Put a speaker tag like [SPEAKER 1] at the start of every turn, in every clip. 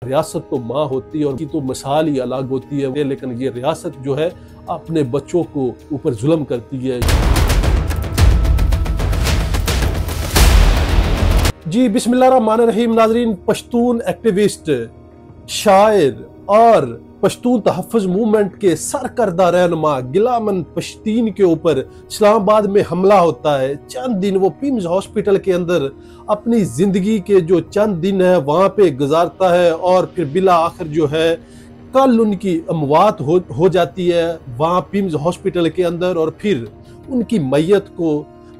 [SPEAKER 1] रियासत तो माँ होती है और उनकी तो मिसाल ही अलग होती है, लेकिन ये रियासत जो है अपने बच्चों को ऊपर जुल्म करती है। जी बिस्मिल्लाहिर्रहमानिर्रहीम नाज़रीन, पश्तून एक्टिविस्ट, शायर और पश्तून तहफ़्फ़ुज़ मूवमेंट के सरकर्दा रहनुमा गिलामन पश्तीन के ऊपर इस्लामाबाद में हमला होता है। चंद दिन वो पिम्स हॉस्पिटल के अंदर अपनी ज़िंदगी के जो चंद दिन है वहाँ पे गुजारता है और फिर बिला आखिर जो है कल उनकी अमवात हो जाती है वहाँ पिम्स हॉस्पिटल के अंदर, और फिर उनकी मैयत को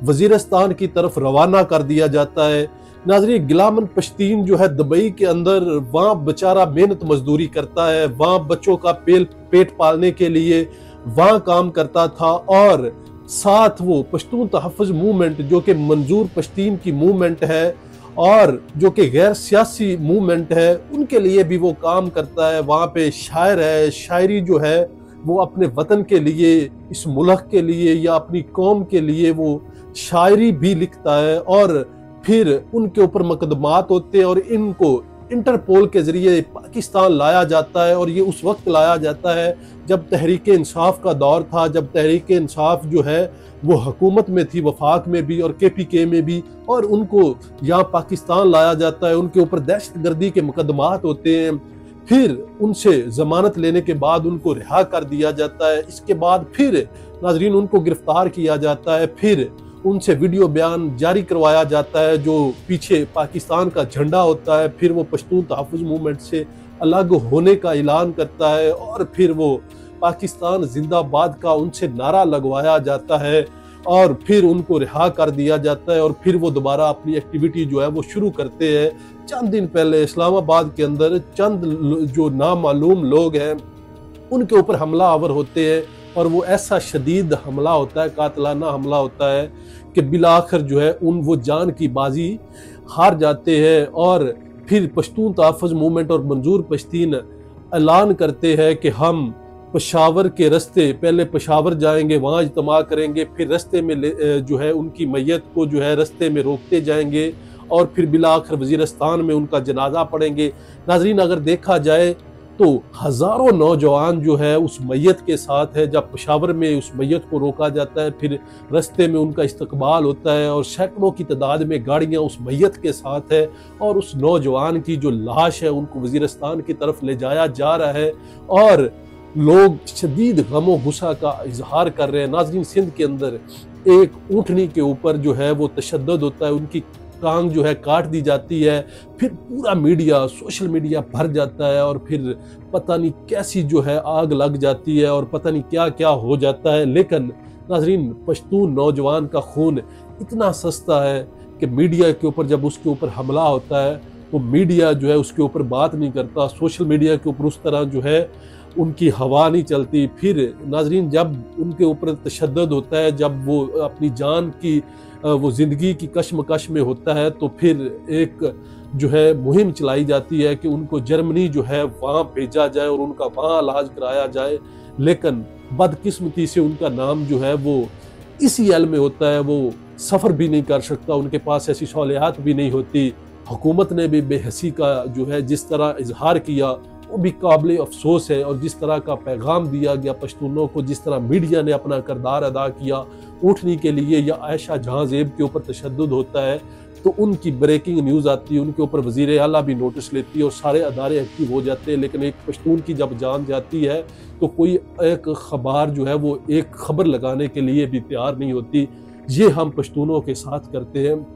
[SPEAKER 1] वज़ीरिस्तान की तरफ रवाना कर दिया जाता है। नाज़रीन, गिलामन पश्तीन जो है दुबई के अंदर वहाँ बेचारा मेहनत मजदूरी करता है, वहाँ बच्चों का पेट पालने के लिए वहाँ काम करता था, और साथ वो पश्तून तहफ़्फ़ुज़ मूवमेंट जो कि मंजूर पश्तीन की मूवमेंट है और जो कि गैर सियासी मूवमेंट है उनके लिए भी वो काम करता है। वहाँ पे शायर है, शायरी जो है वो अपने वतन के लिए, इस मुल्क के लिए या अपनी कौम के लिए वो शायरी भी लिखता है, और फिर उनके ऊपर मुकदमात होते हैं और इनको इंटरपोल के जरिए पाकिस्तान लाया जाता है। और ये उस वक्त लाया जाता है जब तहरीक इंसाफ का दौर था, जब तहरीक इंसाफ जो है वो हुकूमत में थी, वफाक में भी और KPK में भी, और उनको यहाँ पाकिस्तान लाया जाता है। उनके ऊपर दहशतगर्दी के मुकदमात होते हैं, फिर उनसे जमानत लेने के बाद उनको रिहा कर दिया जाता है। इसके बाद फिर नाजरीन उनको गिरफ्तार किया जाता है, फिर उनसे वीडियो बयान जारी करवाया जाता है जो पीछे पाकिस्तान का झंडा होता है। फिर वो पश्तून तहफ़्फ़ुज़ मूवमेंट से अलग होने का ऐलान करता है और फिर वो पाकिस्तान जिंदाबाद का उनसे नारा लगवाया जाता है और फिर उनको रिहा कर दिया जाता है, और फिर वो दोबारा अपनी एक्टिविटी जो है वो शुरू करते हैं। चंद दिन पहले इस्लामाबाद के अंदर चंद जो नामालूम लोग हैं उनके ऊपर हमला आवर होते हैं, और वो ऐसा शदीद हमला होता है, कातलाना हमला होता है कि बिलाखिर जो है वो जान की बाजी हार जाते हैं। और फिर पश्तून तहफ़्फ़ुज़ मूवमेंट और मंजूर पश्तीन ऐलान करते हैं कि हम पेशावर के रास्ते, पहले पेशावर जाएंगे, वहाँ इज्तिमा करेंगे, फिर रास्ते में जो है उनकी मैयत को जो है रास्ते में रोकते जाएंगे और फिर बिलाखिर वज़ीरिस्तान में उनका जनाजा पढ़ेंगे। नाज़रीन, अगर देखा जाए तो हज़ारों नौजवान जो है उस मैयत के साथ है। जब पेशावर में उस मैयत को रोका जाता है, फिर रास्ते में उनका इस्तकबाल होता है और सैकड़ों की तादाद में गाड़ियाँ उस मैयत के साथ है, और उस नौजवान की जो लाश है उनको वज़ीरिस्तान की तरफ ले जाया जा रहा है और लोग शदीद गमो गुस्सा का इजहार कर रहे हैं। नाज़रीन, सिंध के अंदर एक ऊँटनी के ऊपर जो है वो तशद्दुद होता है, उनकी टांग जो है काट दी जाती है, फिर पूरा मीडिया, सोशल मीडिया भर जाता है और फिर पता नहीं कैसी जो है आग लग जाती है और पता नहीं क्या क्या हो जाता है। लेकिन नाज़रीन, पश्तून नौजवान का खून इतना सस्ता है कि मीडिया के ऊपर जब उसके ऊपर हमला होता है तो मीडिया जो है उसके ऊपर बात नहीं करता, सोशल मीडिया के ऊपर उस तरह जो है उनकी हवा नहीं चलती। फिर नाज़रीन, जब उनके ऊपर तशद्दुद होता है, जब वो अपनी जान की वो ज़िंदगी की कश्मकश में होता है, तो फिर एक जो है मुहिम चलाई जाती है कि उनको जर्मनी जो है वहाँ भेजा जाए और उनका वहाँ इलाज कराया जाए। लेकिन बदकिस्मती से उनका नाम जो है वो इसी एल में होता है, वो सफ़र भी नहीं कर सकता, उनके पास ऐसी सहूलियात भी नहीं होती। हुकूमत ने भी बेहसी का जो है जिस तरह इजहार किया वो भी काबिल अफसोस है, और जिस तरह का पैगाम दिया गया पश्तूनों को, जिस तरह मीडिया ने अपना किरदार अदा किया ऊँटनी के लिए या आयशा जहाँ ज़ेब के ऊपर तशद्दुद होता है तो उनकी ब्रेकिंग न्यूज़ आती है, उनके ऊपर वज़ीर आला भी नोटिस लेती है और सारे अदारे एक्टिव हो जाते हैं। लेकिन एक पश्तून की जब जान जाती है तो कोई एक खबर जो है वो एक खबर लगाने के लिए भी तैयार नहीं होती। ये हम पश्तूनों के साथ करते हैं,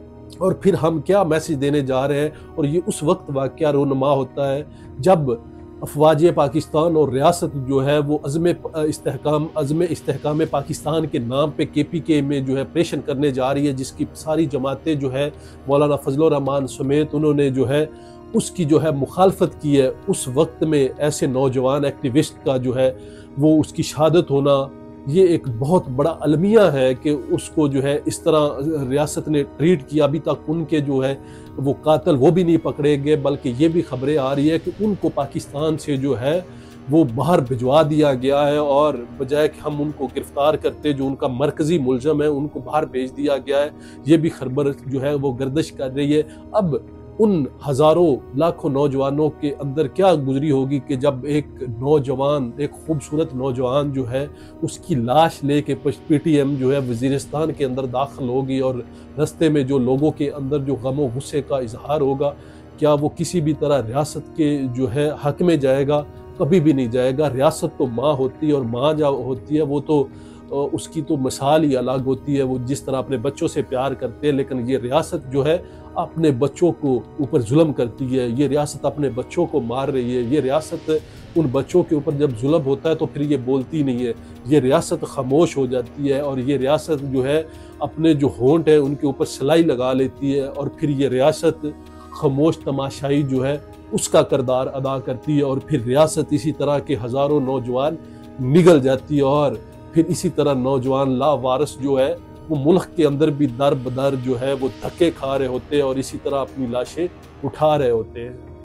[SPEAKER 1] और फिर हम क्या मैसेज देने जा रहे हैं। और ये उस वक्त वाक़या रोनुमा होता है जब अफवाज पाकिस्तान और रियासत जो है वो अज़्म इस्तेहकाम पाकिस्तान के नाम पे KPK में जो है ऑपरेशन करने जा रही है, जिसकी सारी जमातें जो है मौलाना फजलुर रहमान समेत उन्होंने जो है उसकी जो है मुखालफत की है। उस वक्त में ऐसे नौजवान एक्टिविस्ट का जो है वो उसकी शहादत होना, ये एक बहुत बड़ा अलमिया है कि उसको जो है इस तरह रियासत ने ट्रीट किया। अभी तक उनके जो है वो कातिल वो भी नहीं पकड़े गए, बल्कि ये भी खबरें आ रही है कि उनको पाकिस्तान से जो है वो बाहर भिजवा दिया गया है, और बजाय कि हम उनको गिरफ्तार करते, जो उनका मरकज़ी मुलज़म है उनको बाहर भेज दिया गया है। ये भी खबर जो है वो गर्दिश कर रही है। अब उन हजारों लाखों नौजवानों के अंदर क्या गुजरी होगी कि जब एक नौजवान, एक खूबसूरत नौजवान जो है उसकी लाश लेके पीटीएम जो है वजीरिस्तान के अंदर दाखिल होगी और रास्ते में जो लोगों के अंदर जो गम और गुस्से का इजहार होगा, क्या वो किसी भी तरह रियासत के जो है हक में जाएगा? कभी भी नहीं जाएगा। रियासत तो माँ होती है और माँ जो होती है वो तो उसकी तो मिसाल ही अलग होती है, वो जिस तरह अपने बच्चों से प्यार करते हैं। लेकिन ये रियासत जो है अपने बच्चों को ऊपर जुल्म करती है, ये रियासत अपने बच्चों को मार रही है। ये रियासत उन बच्चों के ऊपर जब जुल्म होता है तो फिर ये बोलती नहीं है, ये रियासत खामोश हो जाती है और ये रियासत जो है अपने जो होंठ है उनके ऊपर सिलाई लगा लेती है और फिर ये रियासत खामोश तमाशाई जो है उसका किरदार अदा करती है और फिर रियासत इसी तरह के हज़ारों नौजवान निगल जाती है और फिर इसी तरह नौजवान लावारिस जो है वो मुल्क के अंदर भी दर बदर जो है वो धक्के खा रहे होते हैं और इसी तरह अपनी लाशें उठा रहे होते हैं।